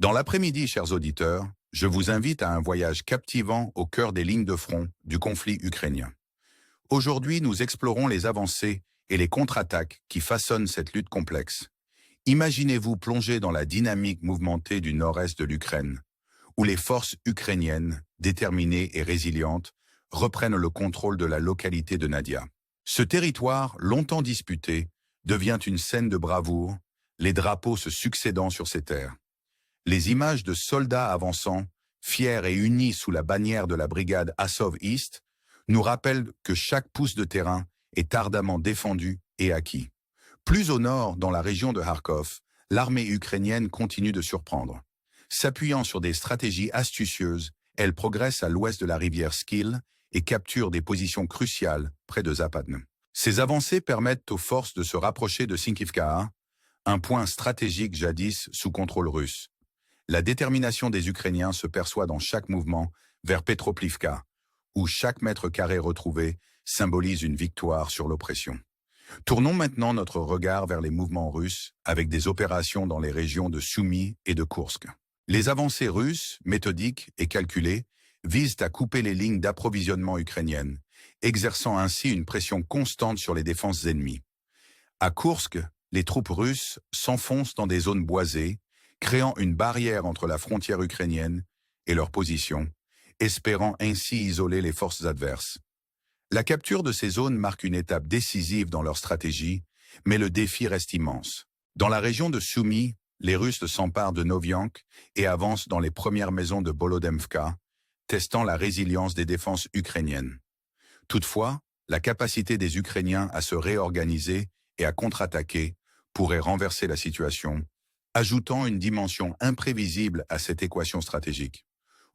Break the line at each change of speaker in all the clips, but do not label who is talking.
Dans l'après-midi, chers auditeurs, je vous invite à un voyage captivant au cœur des lignes de front du conflit ukrainien. Aujourd'hui, nous explorons les avancées et les contre-attaques qui façonnent cette lutte complexe. Imaginez-vous plonger dans la dynamique mouvementée du nord-est de l'Ukraine, où les forces ukrainiennes, déterminées et résilientes, reprennent le contrôle de la localité de Nadia. Ce territoire, longtemps disputé, devient une scène de bravoure, les drapeaux se succédant sur ces terres. Les images de soldats avançant, fiers et unis sous la bannière de la brigade Azov East, nous rappellent que chaque pouce de terrain est ardemment défendu et acquis. Plus au nord, dans la région de Kharkov, l'armée ukrainienne continue de surprendre. S'appuyant sur des stratégies astucieuses, elle progresse à l'ouest de la rivière Skil et capture des positions cruciales près de Zapadne. Ces avancées permettent aux forces de se rapprocher de Sinkivka, un point stratégique jadis sous contrôle russe. La détermination des Ukrainiens se perçoit dans chaque mouvement vers Petroplivka, où chaque mètre carré retrouvé symbolise une victoire sur l'oppression. Tournons maintenant notre regard vers les mouvements russes avec des opérations dans les régions de Soumy et de Koursk. Les avancées russes, méthodiques et calculées, visent à couper les lignes d'approvisionnement ukrainiennes, exerçant ainsi une pression constante sur les défenses ennemies. À Koursk, les troupes russes s'enfoncent dans des zones boisées, créant une barrière entre la frontière ukrainienne et leur position, espérant ainsi isoler les forces adverses. La capture de ces zones marque une étape décisive dans leur stratégie, mais le défi reste immense. Dans la région de Soumy, les Russes s'emparent de Noviank et avancent dans les premières maisons de Bolodemka, testant la résilience des défenses ukrainiennes. Toutefois, la capacité des Ukrainiens à se réorganiser et à contre-attaquer pourrait renverser la situation, ajoutant une dimension imprévisible à cette équation stratégique.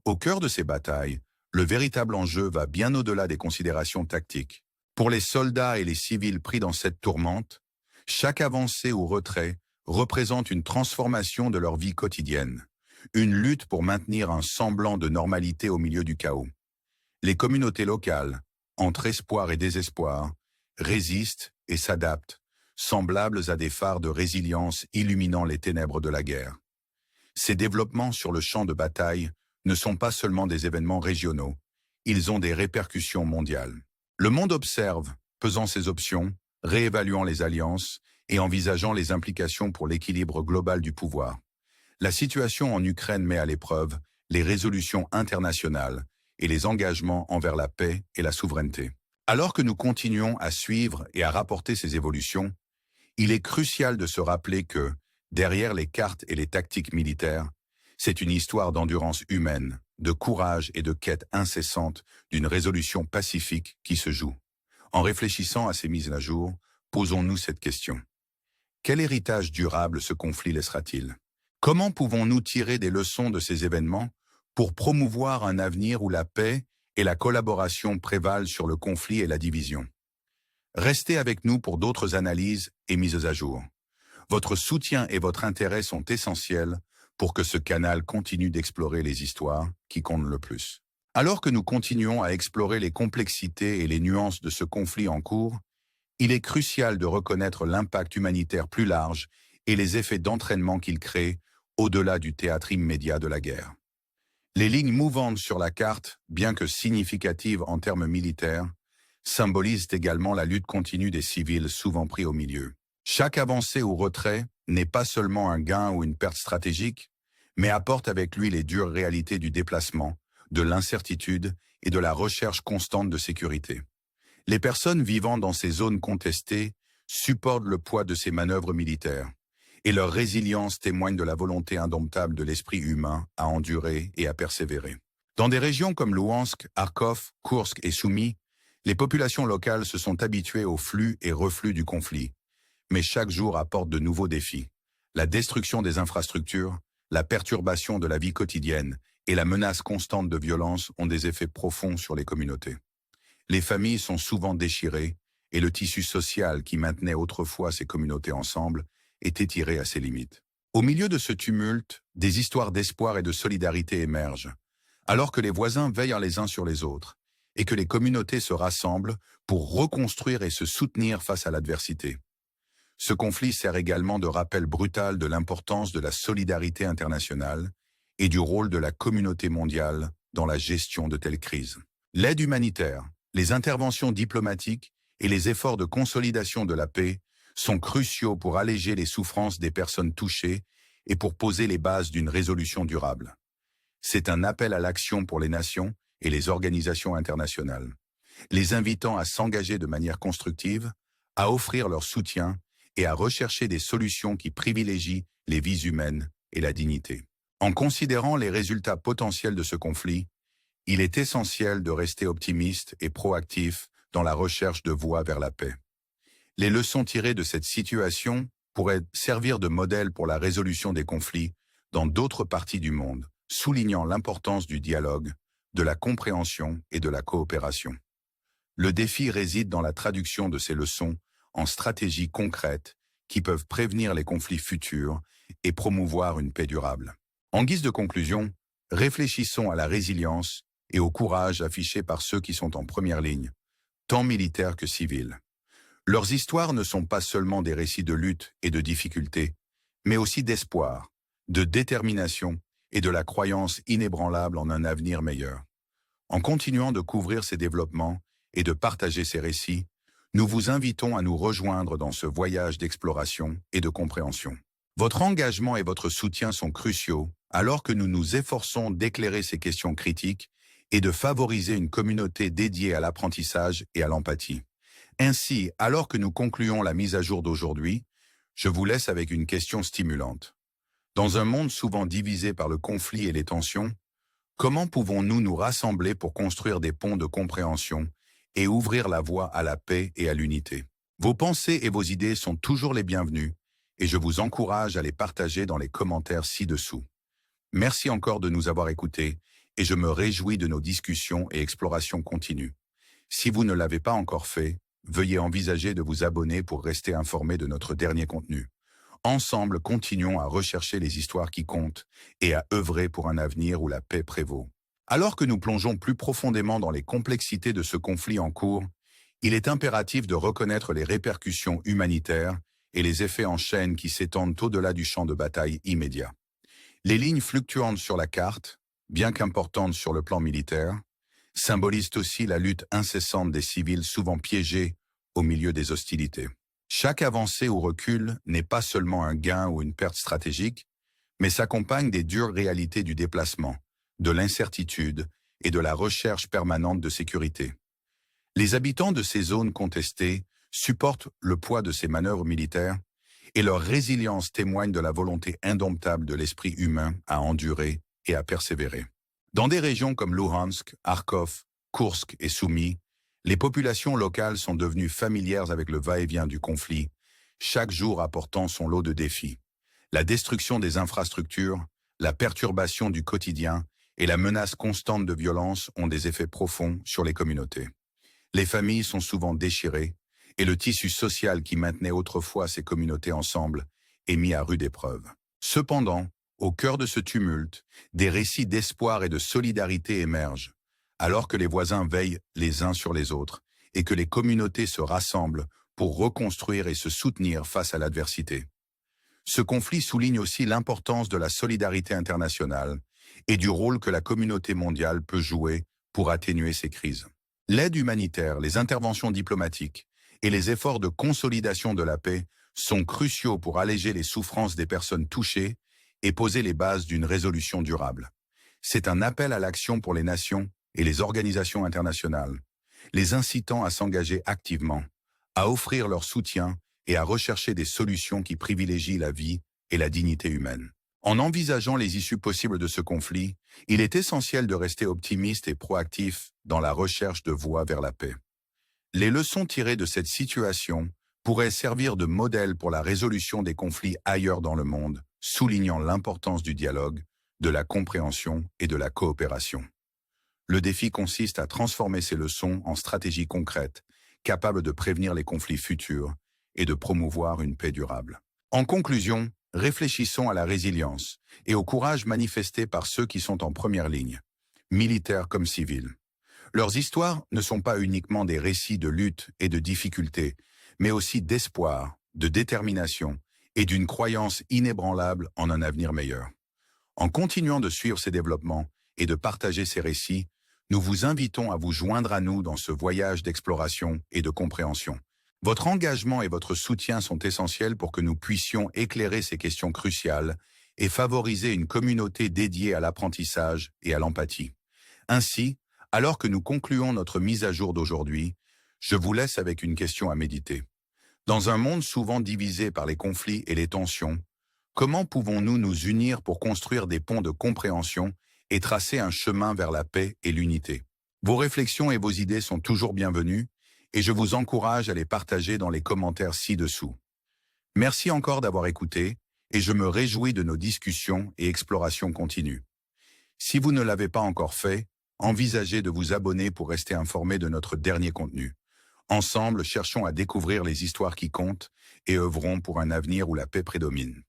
Au cœur de ces batailles, le véritable enjeu va bien au-delà des considérations tactiques. Pour les soldats et les civils pris dans cette tourmente, chaque avancée ou retrait représente une transformation de leur vie quotidienne, une lutte pour maintenir un semblant de normalité au milieu du chaos. Les communautés locales, entre espoir et désespoir, résistent et s'adaptent, semblables à des phares de résilience illuminant les ténèbres de la guerre. Ces développements sur le champ de bataille ne sont pas seulement des événements régionaux, ils ont des répercussions mondiales. Le monde observe, pesant ses options, réévaluant les alliances et envisageant les implications pour l'équilibre global du pouvoir. La situation en Ukraine met à l'épreuve les résolutions internationales et les engagements envers la paix et la souveraineté. Alors que nous continuons à suivre et à rapporter ces évolutions, il est crucial de se rappeler que, derrière les cartes et les tactiques militaires, c'est une histoire d'endurance humaine, de courage et de quête incessante d'une résolution pacifique qui se joue. En réfléchissant à ces mises à jour, posons-nous cette question. Quel héritage durable ce conflit laissera-t-il? Comment pouvons-nous tirer des leçons de ces événements pour promouvoir un avenir où la paix et la collaboration prévalent sur le conflit et la division? Restez avec nous pour d'autres analyses et mises à jour. Votre soutien et votre intérêt sont essentiels pour que ce canal continue d'explorer les histoires qui comptent le plus. Alors que nous continuons à explorer les complexités et les nuances de ce conflit en cours, il est crucial de reconnaître l'impact humanitaire plus large et les effets d'entraînement qu'il crée au-delà du théâtre immédiat de la guerre. Les lignes mouvantes sur la carte, bien que significatives en termes militaires, symbolisent également la lutte continue des civils souvent pris au milieu. Chaque avancée ou retrait n'est pas seulement un gain ou une perte stratégique, mais apporte avec lui les dures réalités du déplacement, de l'incertitude et de la recherche constante de sécurité. Les personnes vivant dans ces zones contestées supportent le poids de ces manœuvres militaires, et leur résilience témoigne de la volonté indomptable de l'esprit humain à endurer et à persévérer. Dans des régions comme Louhansk, Kharkov, Koursk et Soumy, les populations locales se sont habituées au flux et reflux du conflit, mais chaque jour apporte de nouveaux défis. La destruction des infrastructures, la perturbation de la vie quotidienne et la menace constante de violence ont des effets profonds sur les communautés. Les familles sont souvent déchirées et le tissu social qui maintenait autrefois ces communautés ensemble est étiré à ses limites. Au milieu de ce tumulte, des histoires d'espoir et de solidarité émergent, alors que les voisins veillent les uns sur les autres et que les communautés se rassemblent pour reconstruire et se soutenir face à l'adversité. Ce conflit sert également de rappel brutal de l'importance de la solidarité internationale et du rôle de la communauté mondiale dans la gestion de telles crises. L'aide humanitaire, les interventions diplomatiques et les efforts de consolidation de la paix sont cruciaux pour alléger les souffrances des personnes touchées et pour poser les bases d'une résolution durable. C'est un appel à l'action pour les nations et les organisations internationales, les invitant à s'engager de manière constructive, à offrir leur soutien et à rechercher des solutions qui privilégient les vies humaines et la dignité. En considérant les résultats potentiels de ce conflit, il est essentiel de rester optimiste et proactif dans la recherche de voies vers la paix. Les leçons tirées de cette situation pourraient servir de modèle pour la résolution des conflits dans d'autres parties du monde, soulignant l'importance du dialogue, de la compréhension et de la coopération. Le défi réside dans la traduction de ces leçons en stratégies concrètes qui peuvent prévenir les conflits futurs et promouvoir une paix durable. En guise de conclusion, réfléchissons à la résilience et au courage affichés par ceux qui sont en première ligne, tant militaires que civils. Leurs histoires ne sont pas seulement des récits de lutte et de difficultés, mais aussi d'espoir, de détermination et de la croyance inébranlable en un avenir meilleur. En continuant de couvrir ces développements et de partager ces récits, nous vous invitons à nous rejoindre dans ce voyage d'exploration et de compréhension. Votre engagement et votre soutien sont cruciaux alors que nous nous efforçons d'éclairer ces questions critiques et de favoriser une communauté dédiée à l'apprentissage et à l'empathie. Ainsi, alors que nous concluons la mise à jour d'aujourd'hui, je vous laisse avec une question stimulante. Dans un monde souvent divisé par le conflit et les tensions, comment pouvons-nous nous rassembler pour construire des ponts de compréhension et ouvrir la voie à la paix et à l'unité? Vos pensées et vos idées sont toujours les bienvenues et je vous encourage à les partager dans les commentaires ci-dessous. Merci encore de nous avoir écoutés et je me réjouis de nos discussions et explorations continues. Si vous ne l'avez pas encore fait, veuillez envisager de vous abonner pour rester informé de notre dernier contenu. Ensemble, continuons à rechercher les histoires qui comptent et à œuvrer pour un avenir où la paix prévaut. Alors que nous plongeons plus profondément dans les complexités de ce conflit en cours, il est impératif de reconnaître les répercussions humanitaires et les effets en chaîne qui s'étendent au-delà du champ de bataille immédiat. Les lignes fluctuantes sur la carte, bien qu'importantes sur le plan militaire, symbolisent aussi la lutte incessante des civils souvent piégés au milieu des hostilités. Chaque avancée ou recul n'est pas seulement un gain ou une perte stratégique, mais s'accompagne des dures réalités du déplacement, de l'incertitude et de la recherche permanente de sécurité. Les habitants de ces zones contestées supportent le poids de ces manœuvres militaires et leur résilience témoigne de la volonté indomptable de l'esprit humain à endurer et à persévérer. Dans des régions comme Luhansk, Kharkov, Koursk et Soumy, les populations locales sont devenues familières avec le va-et-vient du conflit, chaque jour apportant son lot de défis. La destruction des infrastructures, la perturbation du quotidien et la menace constante de violence ont des effets profonds sur les communautés. Les familles sont souvent déchirées et le tissu social qui maintenait autrefois ces communautés ensemble est mis à rude épreuve. Cependant, au cœur de ce tumulte, des récits d'espoir et de solidarité émergent, alors que les voisins veillent les uns sur les autres et que les communautés se rassemblent pour reconstruire et se soutenir face à l'adversité. Ce conflit souligne aussi l'importance de la solidarité internationale et du rôle que la communauté mondiale peut jouer pour atténuer ces crises. L'aide humanitaire, les interventions diplomatiques et les efforts de consolidation de la paix sont cruciaux pour alléger les souffrances des personnes touchées et poser les bases d'une résolution durable. C'est un appel à l'action pour les nations et les organisations internationales, les incitant à s'engager activement, à offrir leur soutien et à rechercher des solutions qui privilégient la vie et la dignité humaine. En envisageant les issues possibles de ce conflit, il est essentiel de rester optimiste et proactif dans la recherche de voies vers la paix. Les leçons tirées de cette situation pourraient servir de modèle pour la résolution des conflits ailleurs dans le monde, soulignant l'importance du dialogue, de la compréhension et de la coopération. Le défi consiste à transformer ces leçons en stratégies concrètes, capables de prévenir les conflits futurs et de promouvoir une paix durable. En conclusion, réfléchissons à la résilience et au courage manifesté par ceux qui sont en première ligne, militaires comme civils. Leurs histoires ne sont pas uniquement des récits de lutte et de difficultés, mais aussi d'espoir, de détermination et d'une croyance inébranlable en un avenir meilleur. En continuant de suivre ces développements et de partager ces récits, nous vous invitons à vous joindre à nous dans ce voyage d'exploration et de compréhension. Votre engagement et votre soutien sont essentiels pour que nous puissions éclairer ces questions cruciales et favoriser une communauté dédiée à l'apprentissage et à l'empathie. Ainsi, alors que nous concluons notre mise à jour d'aujourd'hui, je vous laisse avec une question à méditer. Dans un monde souvent divisé par les conflits et les tensions, comment pouvons-nous nous unir pour construire des ponts de compréhension et tracer un chemin vers la paix et l'unité? Vos réflexions et vos idées sont toujours bienvenues et je vous encourage à les partager dans les commentaires ci-dessous. Merci encore d'avoir écouté et je me réjouis de nos discussions et explorations continues. Si vous ne l'avez pas encore fait, envisagez de vous abonner pour rester informé de notre dernier contenu. Ensemble, cherchons à découvrir les histoires qui comptent et œuvrons pour un avenir où la paix prédomine.